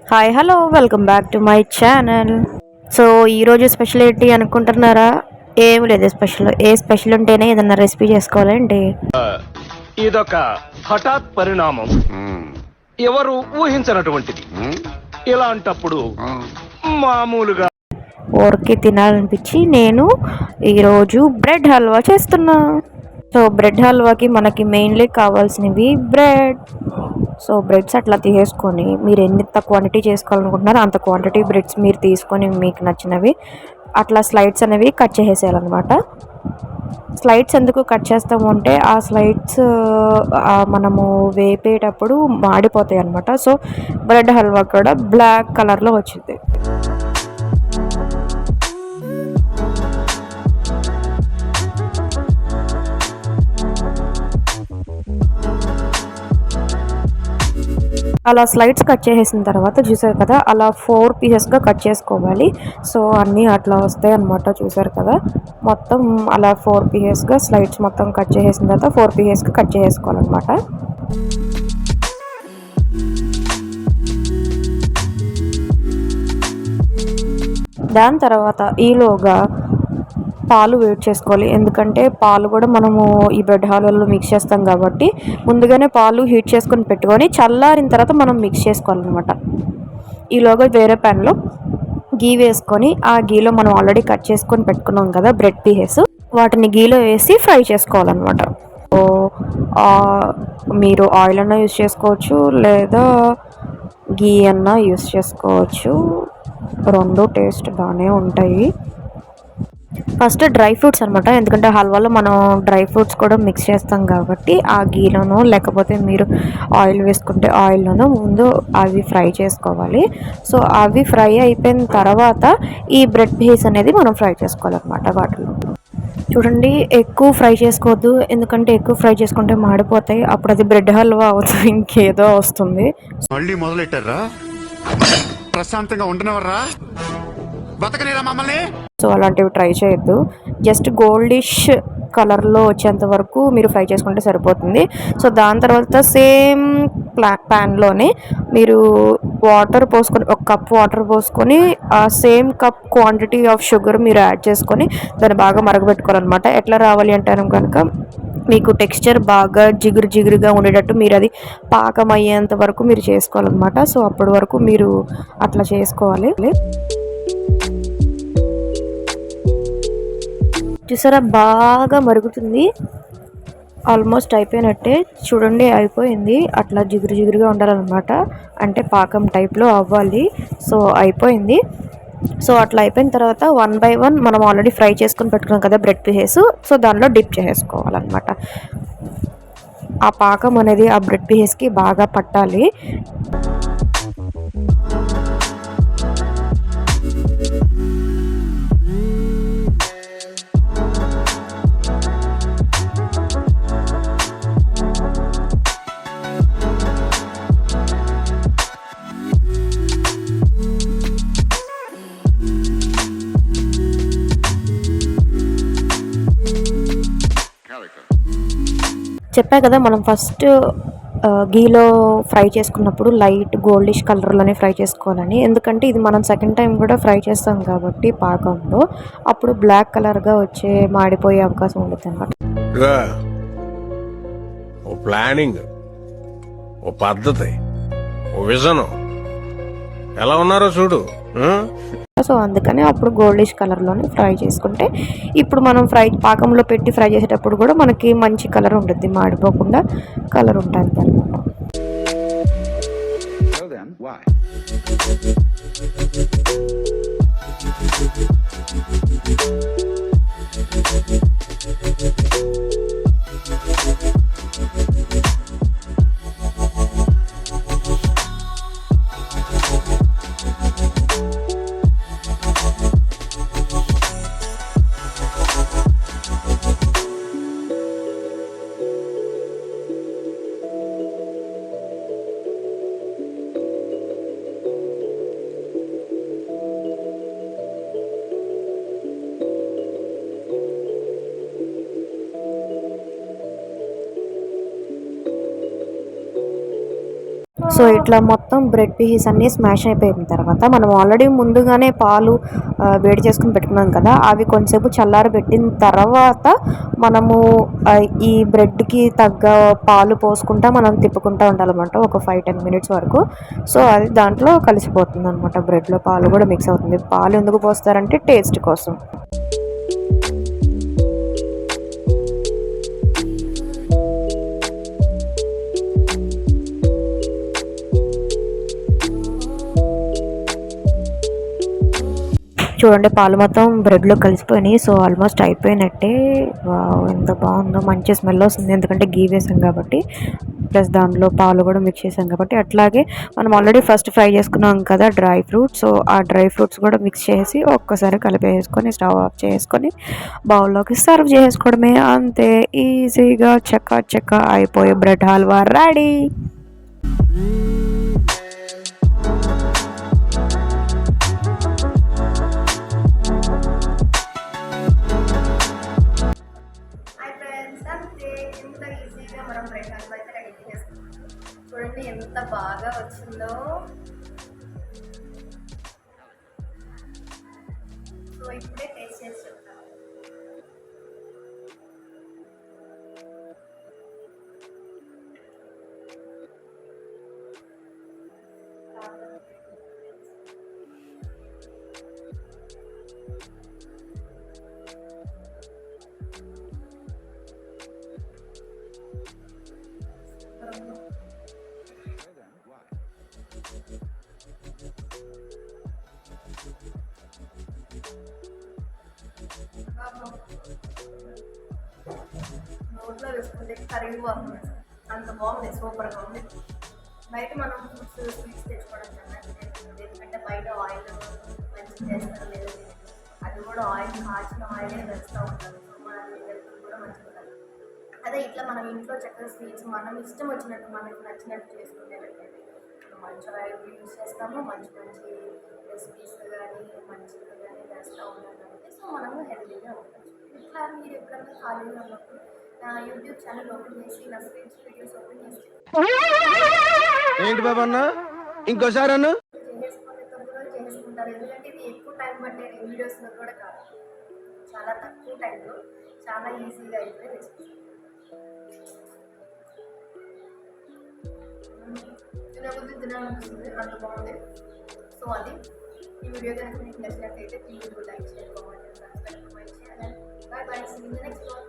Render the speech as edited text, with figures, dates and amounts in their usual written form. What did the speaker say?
Hi hello welcome back to my channel. So ఈరోజు special ఏంటి అనుకుంటున్నారా? ఏం లేదు స్పెషల్. ఏ స్పెషల్ ఉంటేనే ఏదన్నా రెసిపీ చేసుకోవాలండి. ఇదొక హఠాత్ పరిణామం, ఎవరు ఊహించినటువంటిది. ఇలాంటప్పుడు మామూలుగా ఊరికి తినాలనిపించి నేను ఈరోజు బ్రెడ్ హల్వా చేస్తున్నా. సో బ్రెడ్ హల్వాకి మనకి మెయిన్లీ కావాల్సినవి బ్రెడ్. సో బ్రెడ్స్ అట్లా తీసేసుకొని మీరు ఎంత క్వాంటిటీ చేసుకోవాలనుకుంటున్నారో అంత క్వాంటిటీ బ్రెడ్స్ మీరు తీసుకొని మీకు నచ్చినవి అట్లా స్లైడ్స్ అనేవి కట్ చేసేయాలన్నమాట. స్లైడ్స్ ఎందుకు కట్ చేస్తాము అంటే ఆ స్లైడ్స్ మనము వేపేటప్పుడు మాడిపోతాయి అన్నమాట. సో బ్రెడ్ హల్వా కూడా బ్లాక్ కలర్లో వచ్చింది. అలా స్లైడ్స్ కట్ చేసేసిన తర్వాత చూసారు కదా, అలా 4 పీసెస్గా కట్ చేసుకోవాలి. సో అన్నీ అట్లా వస్తాయి అన్నమాట. చూసారు కదా, మొత్తం అలా 4 పీసెస్గా స్లైడ్స్ మొత్తం కట్ చేసేసిన తర్వాత 4 పీసెస్గా కట్ చేసుకోవాలన్నమాట. దాని తర్వాత ఈలోగా పాలు వేడి చేసుకోవాలి. ఎందుకంటే పాలు కూడా మనము ఈ బ్రెడ్ హల్వాలో మిక్స్ చేస్తాం కాబట్టి ముందుగానే పాలు హీట్ చేసుకొని పెట్టుకొని చల్లారిన తర్వాత మనం మిక్స్ చేసుకోవాలన్నమాట. ఈలోగా వేరే ప్యాన్లో గీ వేసుకొని ఆ గీలో మనం ఆల్రెడీ కట్ చేసుకొని పెట్టుకున్నాం కదా బ్రెడ్ పీసెస్, వాటిని గీలో వేసి ఫ్రై చేసుకోవాలన్నమాట. సో మీరు ఆయిల్ అన్నా యూస్ చేసుకోవచ్చు, లేదా గీ అన్నా యూస్ చేసుకోవచ్చు. రెండు టేస్ట్ బాగానే ఉంటాయి. ఫస్ట్ డ్రై ఫ్రూట్స్ అనమాట, ఎందుకంటే హల్వాలో మనం డ్రై ఫ్రూట్స్ కూడా మిక్స్ చేస్తాం కాబట్టి ఆ గీలోనో లేకపోతే మీరు ఆయిల్ వేసుకుంటే ఆయిల్లోనో ముందు అవి ఫ్రై చేసుకోవాలి. సో అవి ఫ్రై అయిపోయిన తర్వాత ఈ బ్రెడ్ పీస్ అనేది మనం ఫ్రై చేసుకోవాలన్నమాట. వాటిలో చూడండి, ఎక్కువ ఫ్రై చేసుకోవద్దు, ఎందుకంటే ఎక్కువ ఫ్రై చేసుకుంటే మాడిపోతాయి. అప్పుడు అది బ్రెడ్ హల్వా అవుతుంది, ఇంకేదో వస్తుంది. మళ్ళీ మొదలెట్టారా? ప్రశాంతంగా ఉండనవర్రా, బతకనేరా మమ్మల్ని. సో అలాంటివి ట్రై చేయొద్దు. జస్ట్ గోల్డిష్ కలర్లో వచ్చేంత వరకు మీరు ఫ్రై చేసుకుంటే సరిపోతుంది. సో దాని తర్వాత సేమ్ ప్యాన్లోనే మీరు వాటర్ పోసుకొని, 1 కప్ వాటర్ పోసుకొని ఆ same cup quantity of sugar మీరు యాడ్ చేసుకొని దాన్ని బాగా మరగబెట్టుకోవాలన్నమాట. ఎట్లా రావాలి అంటారు కనుక, మీకు టెక్స్చర్ బాగా జిగురుగా ఉండేటట్టు మీరు అది పాకం అయ్యేంత వరకు మీరు చేసుకోవాలన్నమాట. సో అప్పటి వరకు మీరు అట్లా చేసుకోవాలి. చూసారా, బాగా మరుగుతుంది. ఆల్మోస్ట్ అయిపోయినట్టే. చూడండి, అయిపోయింది. అట్లా జిగురుగా ఉండాలన్నమాట, అంటే పాకం టైప్లో అవ్వాలి. సో అయిపోయింది. సో అట్లా అయిపోయిన తర్వాత 1 బై 1 మనం ఆల్రెడీ ఫ్రై చేసుకొని పెట్టుకున్నాం కదా బ్రెడ్ పీసెస్, సో దానిలో డిప్ చేసుకోవాలన్నమాట. ఆ పాకం అనేది ఆ బ్రెడ్ పీసెస్కి బాగా పట్టాలి. చెప్పా కదా, మనం ఫస్ట్ గీలో ఫ్రై చేసుకున్నప్పుడు లైట్ గోల్డిష్ కలర్లోనే ఫ్రై చేసుకోవాలని. ఎందుకంటే ఇది మనం సెకండ్ టైం కూడా ఫ్రై చేస్తాం కాబట్టి పాకంలో అప్పుడు బ్లాక్ కలర్గా వచ్చే మాడిపోయే అవకాశం ఉంటుంది అనమాట. ఓ ప్లానింగ్, ఓ పద్ధతి, ఓ విజను ఎలా ఉన్నారో చూడు. సో అందుకని అప్పుడు గోల్డిష్ కలర్లోనే ఫ్రై చేసుకుంటే ఇప్పుడు మనం పాకంలో పెట్టి ఫ్రై చేసేటప్పుడు కూడా మనకి మంచి కలర్ ఉంటుంది, మాడిపోకుండా కలర్ ఉంటుంది అనమాట. సో ఇట్లా మొత్తం బ్రెడ్ పీసెస్ అన్నీ స్మాష్ అయిపోయిన తర్వాత మనం ఆల్రెడీ ముందుగానే పాలు వేడి చేసుకుని పెట్టుకున్నాం కదా, అవి కొంచెంసేపు చల్లారబెట్టిన తర్వాత మనము ఈ బ్రెడ్కి తగ్గ పాలు పోసుకుంటా మనం తిప్పుకుంటూ ఉండాలన్నమాట ఒక 5-10 మినిట్స్ వరకు. సో అది దాంట్లో కలిసిపోతుంది అనమాట, బ్రెడ్లో పాలు కూడా మిక్స్ అవుతుంది. పాలు ఎందుకు పోస్తారంటే టేస్ట్ కోసం. చూడండి పాలు మొత్తం బ్రెడ్లో కలిసిపోయినాయి. సో ఆల్మోస్ట్ అయిపోయినట్టే. వావ్ ఎంత బాగుందో, మంచి స్మెల్ వస్తుంది ఎందుకంటే గీ వేసాం కాబట్టి, ప్లస్ దాంట్లో పాలు కూడా మిక్స్ చేసాం కాబట్టి. అట్లాగే మనం ఆల్రెడీ ఫస్ట్ ఫ్రై చేసుకున్నాం కదా డ్రై ఫ్రూట్స్, సో ఆ డ్రై ఫ్రూట్స్ కూడా మిక్స్ చేసి ఒక్కసారి కలిపేసుకొని స్టవ్ ఆఫ్ చేసుకొని బౌల్లోకి సర్వ్ చేసుకోవడమే. అంతే ఈజీగా చక్క చక్క అయిపోయే బ్రెడ్ హల్వా రెడీ. మనం బ్రెడ్ హల్వా అయితే రెడీ చేసుకున్నాం. చూడండి ఎంత బాగా వచ్చిందో. సో ఇప్పుడే టేస్ట్ చేసి చెప్తాను. నోట్లో వేసుకుంటే కరిగిపోతుంది, అంత బాగుంది, సూపర్గా ఉంది. బయట మనం స్వీట్స్ తెచ్చుకోవడం కన్నా ఎందుకంటే బయట ఆయిల్ మంచిగా చేస్తారు లేదు, అది కూడా ఆయిల్ కాచిన ఆయిలే వేస్తూ ఉంటారు. మన హెల్త్ కూడా మంచిగా ఉంటుంది. అదే ఇట్లా మనం ఇంట్లో చక్కగా స్వీట్స్ మనం ఇష్టం వచ్చినట్టు మనకు నచ్చినట్టు చేసుకునేటట్లయితే మంచిగా ఆయిల్ యూజ్ చేస్తాము, మంచి మంచి రెసిపీస్ కానీ మంచిగా కానీ వేస్తూ ఉంటాం కాబట్టి సో మనము హెల్తీగా ఉంటాం. ఇట్లా మీరు ఎప్పుడన్నా ఖాళీగా ఉన్నప్పుడు నా యూట్యూబ్ ఛానల్ ఓపెన్ చేసి నా స్వీట్స్ వీడియోస్ ఓపెన్ చేసి ఏంటి బాబా అన్న ఇంకోసారి అన్న చేసుకుంటారు. ఎందుకంటే ఇది ఎక్కువ టైం పట్టే వీడియోస్లో కూడా కాదు, చాలా తక్కువ టైంలో చాలా ఈజీగా అయిపోయి రెసిపీస్ తినబుద్ధి తినాలనిపిస్తుంది, అంత బాగుంది. సో అది ఈ వీడియో కనుక మీకు నచ్చినట్లయితే please like, share, comment, subscribe to my channel. Bye bye, see you in the next one.